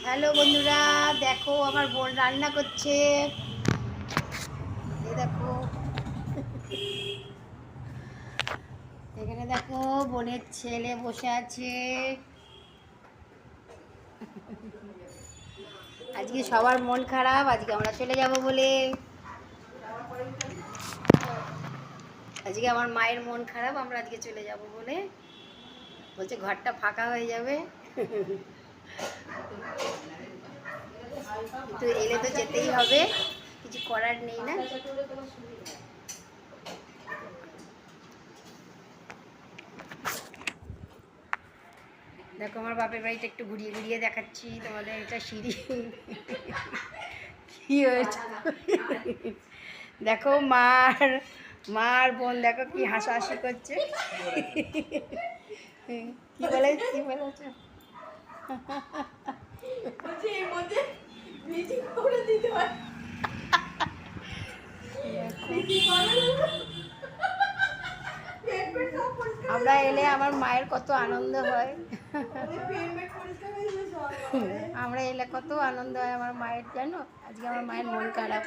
Hello বন্ধুরা, দেখো আমার বোন রান্না করছে। এই দেখো, এখানে দেখো বোনের ছেলে বসে আছে। আজকে সবার মন খারাপ, আজকে আমরা চলে যাব বলে। আজকে আমার মায়ের মন খারাপ, আমরা আজকে চলে যাব বলে বলছে ঘরটা ফাঁকা হয়ে যাবে। কিন্তু এলে তো যেতেই হবে, কিছু করার নেই না। দেখো আমার বাপের বাড়িটা একটু ঘুরিয়ে ঘুরিয়ে দেখাচ্ছি তোমাদের। এটা সিঁড়ি। কি হয়েছে দেখো, মার বোন দেখো কি হাসাহাসি করছে। কি বলেছে আমরা এলে আমার মায়ের কত আনন্দ হয়। আমরা এলে কত আনন্দ হয় আমার মায়ের, জানো আজকে আমার মায়ের মন খারাপ।